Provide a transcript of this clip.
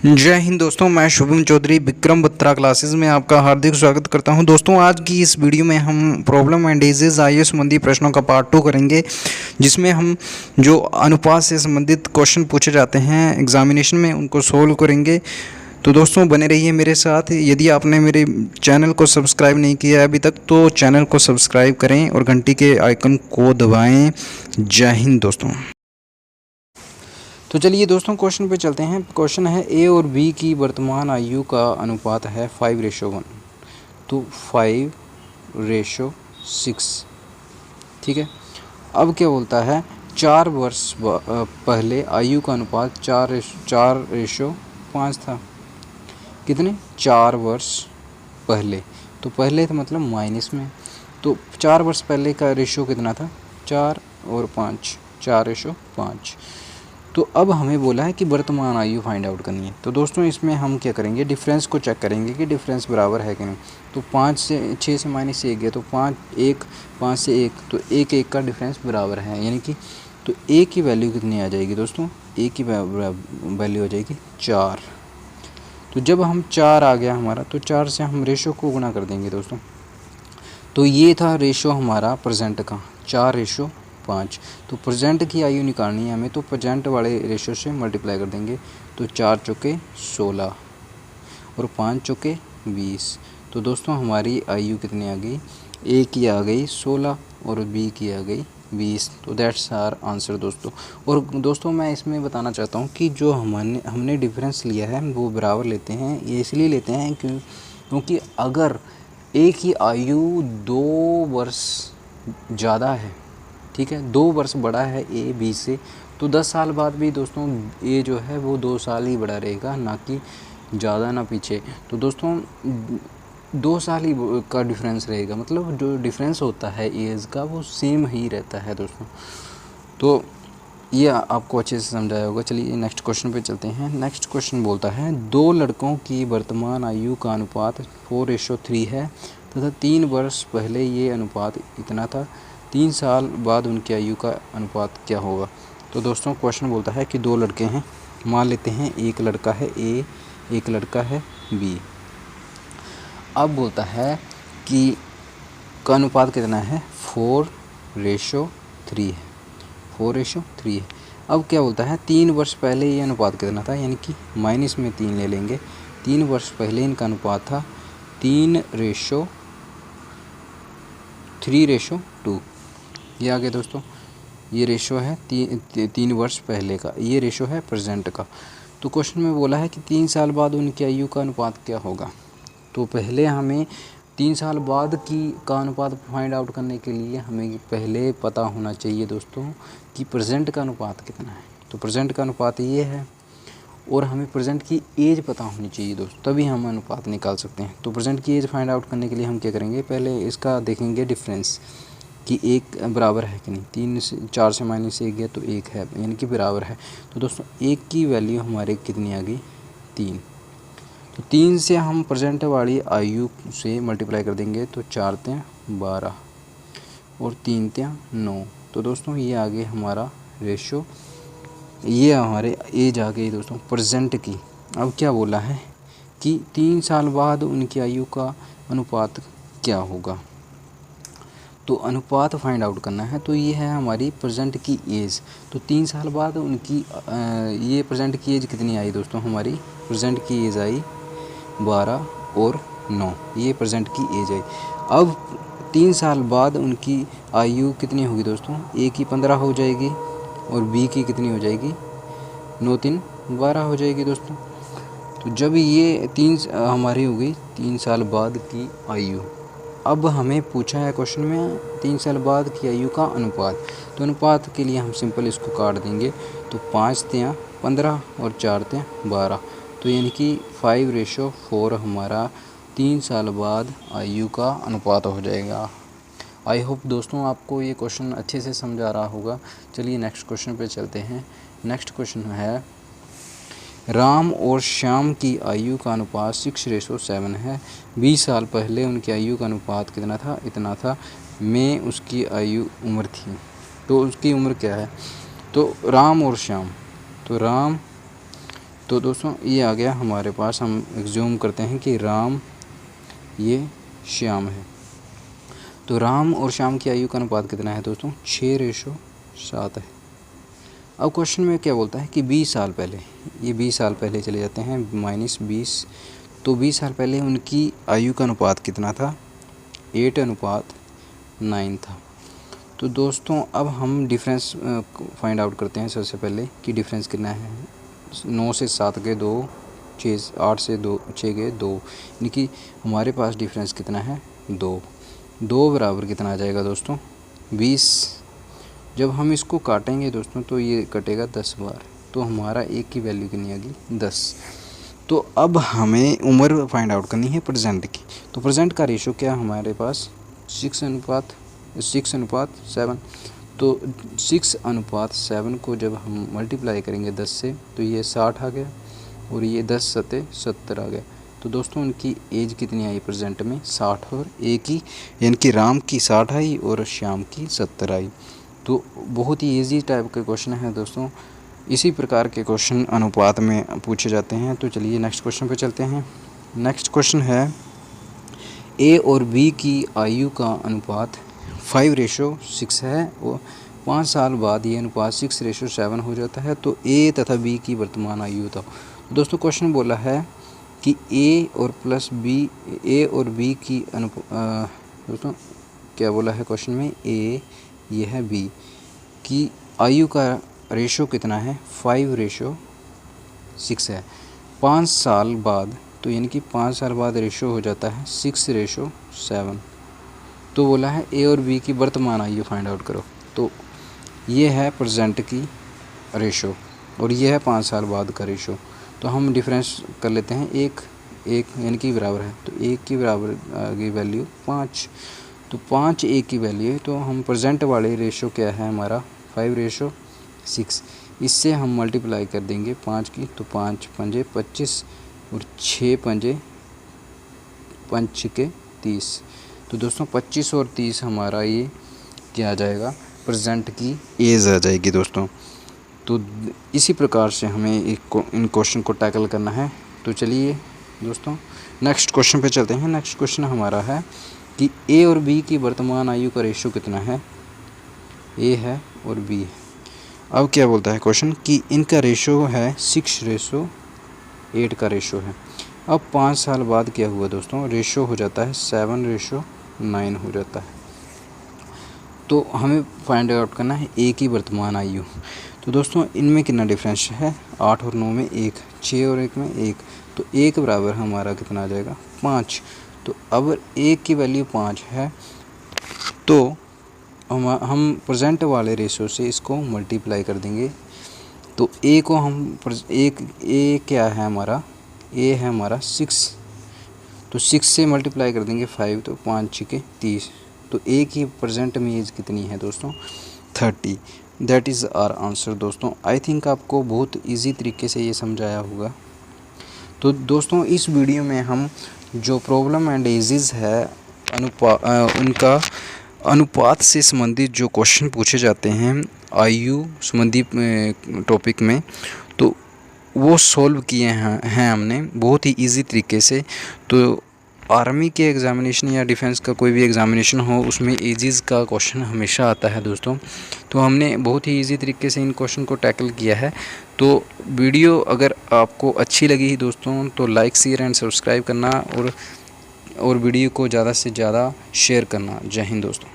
जय हिंद दोस्तों, मैं शुभम चौधरी विक्रम बत्रा क्लासेस में आपका हार्दिक स्वागत करता हूं। दोस्तों, आज की इस वीडियो में हम प्रॉब्लम एंड डिजीज आईओ संबंधी प्रश्नों का पार्ट 2 करेंगे, जिसमें हम जो अनुपात से संबंधित क्वेश्चन पूछे जाते हैं एग्जामिनेशन में उनको सोल्व करेंगे। तो दोस्तों, बने रहिए मेरे साथ। यदि आपने मेरे चैनल को सब्सक्राइब नहीं किया है अभी तक तो चैनल को सब्सक्राइब करें और घंटी के आइकन को दबाएँ। जय हिंद दोस्तों। तो चलिए दोस्तों, क्वेश्चन पे चलते हैं। क्वेश्चन है ए और बी की वर्तमान आयु का अनुपात है 5:1, तो 5:6। ठीक है। अब क्या बोलता है, 4 वर्ष पहले आयु का अनुपात 4:5 था। कितने? 4 वर्ष पहले। तो पहले तो मतलब माइनस में, तो 4 वर्ष पहले का रेशो कितना था? 4 और 5, 4:5। तो अब हमें बोला है कि वर्तमान आयु फाइंड आउट करनी है। तो दोस्तों, इसमें हम क्या करेंगे, डिफरेंस को चेक करेंगे कि डिफरेंस बराबर है कि नहीं। तो 6 से माइनस 1 गया, तो 5 से 1, तो 1 का डिफरेंस बराबर है, यानी कि तो ए की वैल्यू कितनी आ जाएगी दोस्तों? ए की वैल्यू आ जाएगी 4। तो जब हम 4 आ गया हमारा, तो 4 से हम रेशो को गुना कर देंगे दोस्तों। तो ये था रेशो हमारा प्रेजेंट का, 4:5। तो प्रेजेंट की आयु निकालनी है हमें, तो प्रेजेंट वाले रेशो से मल्टीप्लाई कर देंगे। तो 4 चौके 16 और 5 चौके 20। तो दोस्तों, हमारी आयु कितनी आ गई? ए की आ गई 16 और बी की आ गई 20। तो दैट्स आवर आंसर दोस्तों। और दोस्तों, मैं इसमें बताना चाहता हूँ कि जो हमने डिफरेंस लिया है वो बराबर लेते हैं। ये इसलिए लेते हैं क्योंकि अगर ए की आयु 2 वर्ष ज़्यादा है, ठीक है, 2 वर्ष बड़ा है ए बी से, तो 10 साल बाद भी दोस्तों ए जो है वो 2 साल ही बड़ा रहेगा, ना कि ज़्यादा ना पीछे। तो दोस्तों 2 साल ही का डिफरेंस रहेगा, मतलब जो डिफरेंस होता है एज का वो सेम ही रहता है दोस्तों। तो ये आपको अच्छे से समझाया होगा। चलिए नेक्स्ट क्वेश्चन पे चलते हैं। नेक्स्ट क्वेश्चन बोलता है, 2 लड़कों की वर्तमान आयु का अनुपात 4:3 है तथा 3 वर्ष पहले ये अनुपात इतना था। 3 साल बाद उनकी आयु का अनुपात क्या होगा? तो दोस्तों, क्वेश्चन बोलता है कि 2 लड़के हैं, मान लेते हैं एक लड़का है ए, एक लड़का है बी। अब बोलता है कि का अनुपात कितना है? 4:3 है, 4:3 है। अब क्या बोलता है, 3 वर्ष पहले ये अनुपात कितना था, यानी कि माइनस में 3 ले लेंगे। 3 वर्ष पहले इनका अनुपात था 3:2। ये आ गया दोस्तों, ये रेशो है 3 वर्ष पहले का, ये रेशो है प्रेजेंट का। तो क्वेश्चन में बोला है कि 3 साल बाद उनकी आयु का अनुपात क्या होगा। तो पहले हमें 3 साल बाद का अनुपात फाइंड आउट करने के लिए हमें पहले पता होना चाहिए दोस्तों कि प्रेजेंट का अनुपात कितना है। तो प्रेजेंट का अनुपात ये है, और हमें प्रेजेंट की एज पता होनी चाहिए दोस्तों, तभी हम अनुपात निकाल सकते हैं। तो प्रेजेंट की एज फाइंड आउट करने के लिए हम क्या करेंगे, पहले इसका देखेंगे डिफरेंस कि 1 बराबर है कि नहीं। 4 से माइनस 1 गया तो 1 है, यानी कि बराबर है। तो दोस्तों 1 की वैल्यू हमारे कितनी आ गई? 3। तो 3 से हम प्रेजेंट वाली आयु से मल्टीप्लाई कर देंगे, तो 4 × 12 और 3 × 9। तो दोस्तों ये आ गए हमारा रेशो, ये हमारे एज आ गई दोस्तों प्रेजेंट की। अब क्या बोला है कि 3 साल बाद उनकी आयु का अनुपात क्या होगा। तो अनुपात फाइंड आउट करना है, तो ये है हमारी प्रेजेंट की एज। तो 3 साल बाद उनकी ये प्रेजेंट की एज कितनी आई दोस्तों? हमारी प्रेजेंट की एज आई 12 और 9, ये प्रेजेंट की एज आई। अब 3 साल बाद उनकी आयु कितनी होगी दोस्तों? ए की 15 हो जाएगी और बी की कितनी हो जाएगी? 9 × 3 = 12 हो जाएगी दोस्तों। तो जब ये 3 हमारी हो गई 3 साल बाद की आयु। अब हमें पूछा है क्वेश्चन में 3 साल बाद की आयु का अनुपात। तो अनुपात के लिए हम सिंपल इसको काट देंगे, तो 5 × 15 और 4 × 12, तो यानी कि 5:4 हमारा 3 साल बाद आयु का अनुपात हो जाएगा। आई होप दोस्तों आपको ये क्वेश्चन अच्छे से समझ आ रहा होगा। चलिए नेक्स्ट क्वेश्चन पे चलते हैं। नेक्स्ट क्वेश्चन है, राम और श्याम की आयु का अनुपात 6:7 है। 20 साल पहले उनकी आयु का अनुपात कितना था? इतना था। में उसकी उम्र थी। तो उसकी उम्र क्या है? तो राम और श्याम, तो दोस्तों ये आ गया हमारे पास। हम एग्ज्यूम करते हैं कि राम, ये श्याम है। तो राम और श्याम की आयु का अनुपात कितना है दोस्तों? 6:7 है। अब क्वेश्चन में क्या बोलता है कि 20 साल पहले, ये 20 साल पहले चले जाते हैं, -20। तो 20 साल पहले उनकी आयु का अनुपात कितना था? 8:9 था। तो दोस्तों अब हम डिफरेंस फाइंड आउट करते हैं सबसे पहले कि डिफरेंस कितना है। 9 से 7 गए 2, 8 से 6 गए 2, यानी कि हमारे पास डिफरेंस कितना है? 2 बराबर कितना आ जाएगा दोस्तों? 20। जब हम इसको काटेंगे दोस्तों तो ये कटेगा 10 बार, तो हमारा एक की वैल्यू कितनी आ गई? 10। तो अब हमें उम्र फाइंड आउट करनी है प्रेजेंट की। तो प्रेजेंट का रेशो क्या हमारे पास? 6:7। तो 6:7 को जब हम मल्टीप्लाई करेंगे 10 से तो ये 60 आ गया, और ये 10 सते 70 आ गया। तो दोस्तों उनकी एज कितनी आई प्रेजेंट में? 60 और एक ही, यानी कि राम की 60 आई और श्याम की 70 आई। तो बहुत ही इजी टाइप के क्वेश्चन है दोस्तों। इसी प्रकार के क्वेश्चन अनुपात में पूछे जाते हैं। तो चलिए नेक्स्ट क्वेश्चन पे चलते हैं। नेक्स्ट क्वेश्चन है ए और बी की आयु का अनुपात 5:6 है और 5 साल बाद ये अनुपात 6:7 हो जाता है। तो ए तथा बी की वर्तमान आयु बताओ। दोस्तों क्वेश्चन बोला है कि ए और बी की दोस्तों क्या बोला है क्वेश्चन में? ए, ये है बी की आयु का रेशो कितना है? 5:6 है। 5 साल बाद, तो यानी कि 5 साल बाद रेशो हो जाता है 6:7। तो बोला है ए और बी की वर्तमान आयु फाइंड आउट करो। तो ये है प्रेजेंट की रेशो और ये है 5 साल बाद का रेशो। तो हम डिफरेंस कर लेते हैं, एक यानी कि बराबर है, तो 1 की बराबर आगे वैल्यू 5। तो 5 1 की वैल्यू है। तो हम प्रेजेंट वाले रेशो क्या है हमारा? 5:6। इससे हम मल्टीप्लाई कर देंगे 5 की, तो 5 पंजे 25 और 6 पंजे 5 के 30। तो दोस्तों 25 और 30 हमारा ये क्या आ जाएगा? प्रेजेंट की एज आ जाएगी दोस्तों। तो इसी प्रकार से हमें इन क्वेश्चन को टैकल करना है। तो चलिए दोस्तों नेक्स्ट क्वेश्चन पे चलते हैं। नेक्स्ट क्वेश्चन हमारा है कि ए और बी की वर्तमान आयु का रेशो कितना है? ए है और बी है। अब क्या बोलता है क्वेश्चन कि इनका रेशो है 6:8 का रेशो है। अब 5 साल बाद क्या हुआ दोस्तों? रेशो हो जाता है 7:9 हो जाता है। तो हमें फाइंड आउट करना है ए की वर्तमान आयु। तो दोस्तों इनमें कितना डिफरेंस है? 8 और 9 में 1, 6 और 1 में 1। तो 1 बराबर हमारा कितना आ जाएगा? 5। तो अब 1 की वैल्यू 5 है, तो हम प्रेजेंट वाले रेशो से इसको मल्टीप्लाई कर देंगे। तो ए को हम ए क्या है हमारा? ए है हमारा 6। तो 6 से मल्टीप्लाई कर देंगे 5, तो 5 6 30। तो ए की प्रेजेंट में एज कितनी है दोस्तों? 30। दैट इज़ आवर आंसर दोस्तों। आई थिंक आपको बहुत इजी तरीके से ये समझाया होगा। तो दोस्तों इस वीडियो में हम जो प्रॉब्लम एंड एजेस है उनका अनुपात से संबंधित जो क्वेश्चन पूछे जाते हैं आयु संबंधी टॉपिक में, तो वो सॉल्व किए हैं हमने बहुत ही इजी तरीके से। तो आर्मी के एग्ज़ामिनेशन या डिफेंस का कोई भी एग्ज़ामिनेशन हो उसमें एजेस का क्वेश्चन हमेशा आता है दोस्तों। तो हमने बहुत ही इजी तरीके से इन क्वेश्चन को टैकल किया है। तो वीडियो अगर आपको अच्छी लगी दोस्तों तो लाइक शेयर एंड सब्सक्राइब करना और वीडियो को ज़्यादा से ज़्यादा शेयर करना। जय हिंद दोस्तों।